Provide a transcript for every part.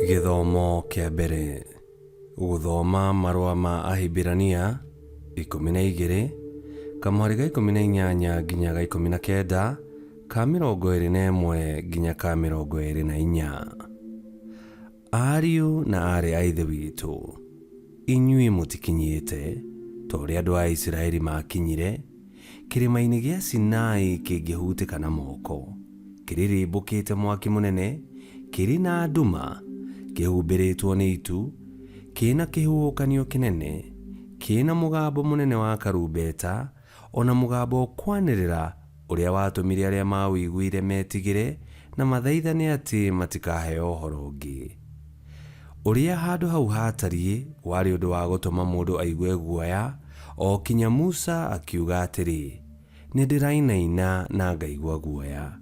Githomo kia mbere. Guthoma marua ma Ahibirania 12 kamwari ga 18 nginya ga 19 ka 21 nginya ka 24. Ariũ na aarĩ a Ithe witũ, inyuĩ mũtikinyĩte ta ũrĩa andũ a Isiraeli makinyire kĩrĩma-inĩ gĩa Sinai kĩngĩhutĩka na moko, kĩrĩrĩmbũkĩte mwaki mũnene, kĩrĩ na nduma, kĩhumbĩrĩtwo nĩ itu, kĩna kĩhuhũkanio kĩnene, kĩna mũgambo mũnene wa karumbeta, ona mũgambo ũkwanĩrĩra ũrĩa watũmire arĩa mawĩiguire metigĩre na mathaithane atĩ matikaheo ũhoro ũngĩ. Ũrĩa handũ hau hatariĩ warĩ ũndũ wa gũtũma mũndũ aigue guoya, o kinya Musa akiuga atĩrĩ, nĩndĩrainaina na ngaigua guoya.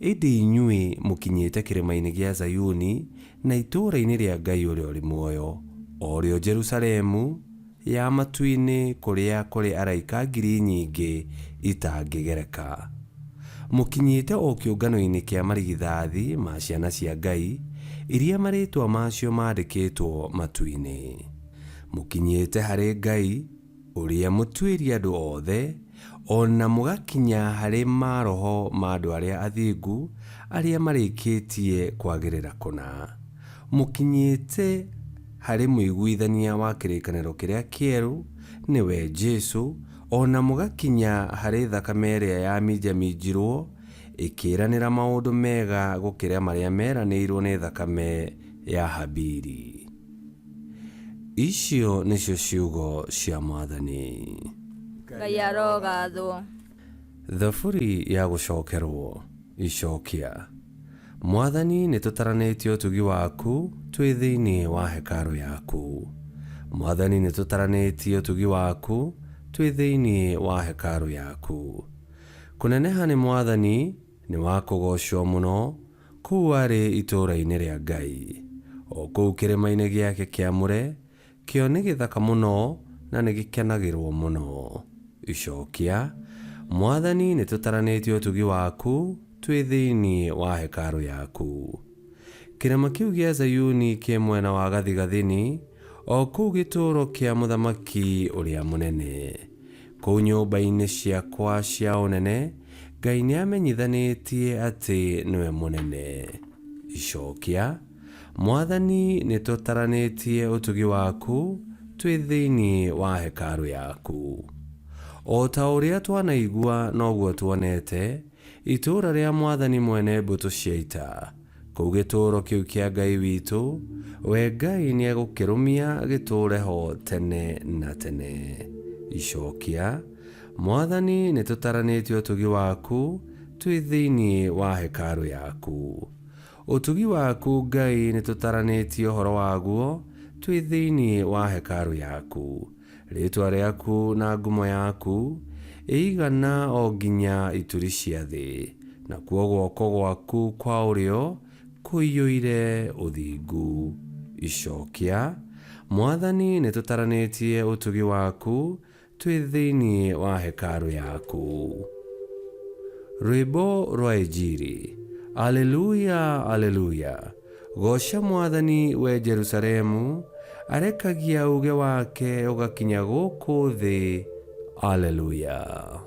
Ĩndĩ inyuĩ mũkinyĩte kĩrĩma-inĩ gĩa Zayuni na itũũra-inĩ rĩa Ngai ũrĩa ũrĩ muoyo, o rĩo Jerusalemu ya matu-inĩ kũrĩa kũrĩ araika ngiri nyingĩ itangĩgereka. Mũkinyĩte o kĩũngano-inĩ kĩa marigithathi ma ciana cia Ngai, iria marĩtwa macio mandĩkĩtwo matu-inĩ. Mũkinyĩte harĩ Ngai ũrĩa mũtuĩri andũ othe, ona mũgakinya harĩ maroho ma andũ arĩa athingu arĩa marĩkĩtie kwagĩrĩra kũna. Mũkinyĩte harĩ mũiguithania wa kĩrĩkanĩro kĩrĩa kĩerũ, nĩwe Jesũ, ona mũgakinya harĩ thakame ĩrĩa yaminjaminjirwo ĩkĩranĩra maũndũ mega gũkĩra marĩa meranĩirwo nĩ thakame ya Habili. Icio nĩcio ciugo cia Mwathani. Ngai arogathwo. Thaburi ya gũcokerwo. Icokia. Mwathani nĩtũtaranĩtie ũtugi waku twĩ thĩinĩ wa hekarũ yaku. Mwathani nĩtũtaranĩtie ũtugi waku twĩ thĩinĩ wa hekarũ yaku. Kũneneha nĩ Mwathani nĩ wa kũgocwo mũno kũu arĩ itũũra-inĩ rĩa Ngai. O kũu kĩrĩma-inĩ gĩake kĩamũre, kĩo nĩ gĩthaka mũno na nĩ gĩkenagĩrwo mũno. Icokia. Mwathani nĩtũtaranĩtie ũtugi waku twĩ thĩinĩ wa hekarũ yaku. Kĩrĩma kĩu gĩa Zayuni kĩ mwena wa gathigathini, o kũu gĩtũũro kĩa mũthamaki ũrĩa mũnene. Kũu nyũmba-inĩ ciakwa cia ũnene, Ngai nĩamenyithanĩtie atĩ nĩwe mũnene. Icokia. Mwathani nĩtũtaranĩtie ũtugi waku twĩ thĩinĩ wa hekarũ yaku. O ta ũrĩa twanaigua noguo tuonete, itũũra rĩa Mwathani mwene mbũtũ cia ita, kũu gĩtũũro kĩu kĩa Ngai witũ, we Ngai nĩegũkĩrũmia gĩtũũre ho tene na tene. Icokia. Mwathani nĩtũtaranĩtie ũtugi waku twĩ thĩinĩ wa hekarũ yaku. Ũtugi waku Ngai nĩtũtaranĩtie ũhoro waguo twĩ thĩinĩ wa hekarũ yaku. Rĩĩtwa rĩaku na ngumo yaku ĩigana o nginya ituri cia thĩ, nakuo guoko gwaku kwa ũrĩo kũiyũire ũthingu. Icokia. Mwathani nĩtũtaranĩtie ũtugi waku twĩ thĩinĩ wa hekarũ yaku. Rwĩmbo rwa Injili. Aleluya, aleluya. Goca Mwathani we Jerusalemu, arekagia uge wake ũgakinya gũkũ thĩ. Aleluya.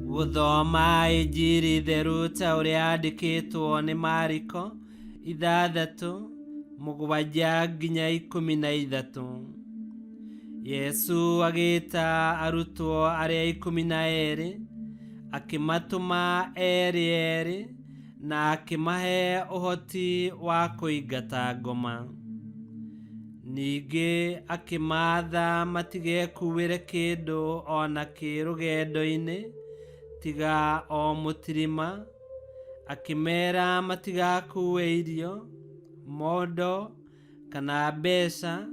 Gũthoma Injili theru ta ũrĩa yandĩkĩtwo nĩ Mariko 6:7 nginya 13. Yesu agĩĩta arutwo arĩa 12, akĩmatũma erĩ na akĩmahe ũhoti wa kũingata ngoma. Ningĩ akĩmaatha matigekuuĩre kĩndũ ona kĩ rũgendo-inĩ tiga o mũtirima. Akĩmeera matigakuue irio, mondo kana mbeca,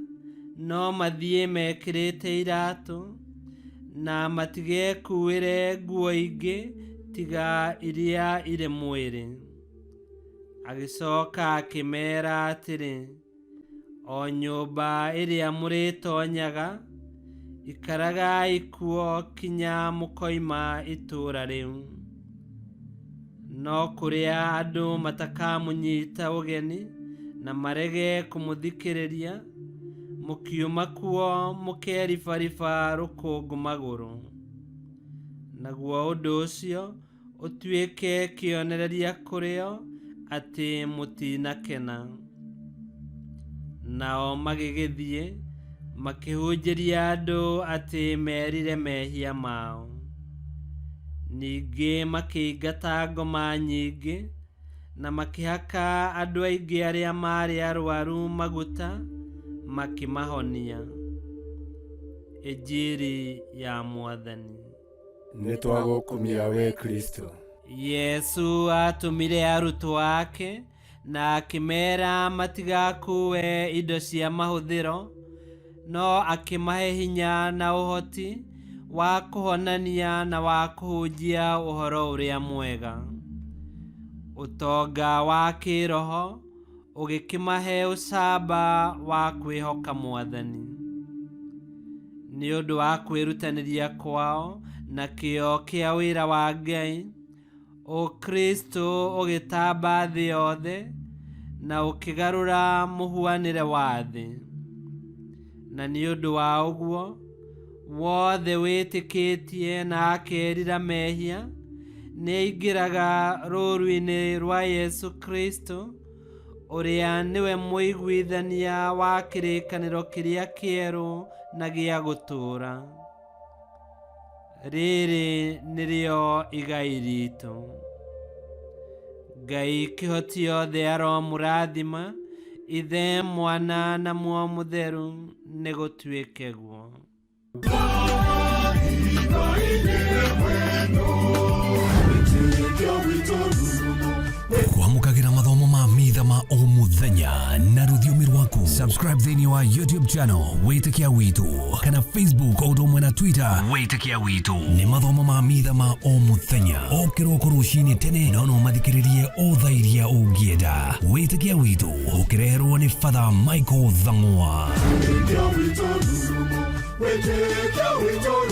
no mathiĩ mekĩrĩte iratũ, na matigekuuĩre nguo ingĩ tiga iria irĩ mwĩrĩ. Agĩcoka akĩmeera atĩrĩ, o nyũmba ĩrĩa mũrĩtonyaga ikaraga ikuo kinya mukoima itura riu. No kuria andu matakamunyita ugeni na marege kumuthikiriria, mukiuma kuo mukeribariba rukungu maguru. Naguo undu ucio utuike kionereria kurio ati mutinakena. Nao magigithie makihunjiria andu ati merire mehia mao. Ningi makĩingata ngoma nyingĩ na makĩhaka andũ aingĩ arĩa marĩ arwaru maguta makimahonia. Injiri ya Mwathani. Nĩtwagũkumia we Kristo. Yesu atumire arutwo ake na akĩmera matigakue indo cia mahũthĩro, no akĩmahe hinya na ũhoti wa kuhonania na wa kuhunjia ũhoro ũrĩa mwega. Ũtonga wa kĩroho ũgĩkĩmahe ũcamba wa kwĩhoka Mwathani. Nĩ ũndũ wa kwĩrutanĩria kwao na kĩo kĩa wĩra wa Ngai, Ũkristo ũgĩtamba thĩ yothe na ũkĩgarũra mũhuanĩre wa thĩ. Na nĩ ũndũ wa ũguo, wothe wĩtĩkĩtie na akerira mehia nĩ aingĩraga rũũru-inĩ rwa Yesu Kristo, ũrĩa nĩwe mũiguithania wa kĩrĩkanĩro kĩrĩa kĩerũ na gĩa gũtũũra. Rĩrĩ nĩrĩo igai ritũ. Ngai kĩhoti yothe aromũrathima, Ithe, Mwana na Muoyo Mũtheru, nĩ gũtuĩke guo. Kwamũkagĩra mathomo ma mitha ma o mũthenya na rũthiomi rwaku. Subscribe thĩinĩ wa YouTube channel Wĩtĩkia Witũ, kana Facebook o ũndũ ũmwe na Twitter Wĩtĩkia Witũ. Nĩ mathomo ma mitha ma o mũthenya, o kĩroko rũcinĩ tene, no mathikĩrĩrie o thaa iria ũngĩenda. Wĩtĩkia Witũ ũkĩreherwo nĩ Father Michael Thang'wa. Wĩtĩkia Witũ.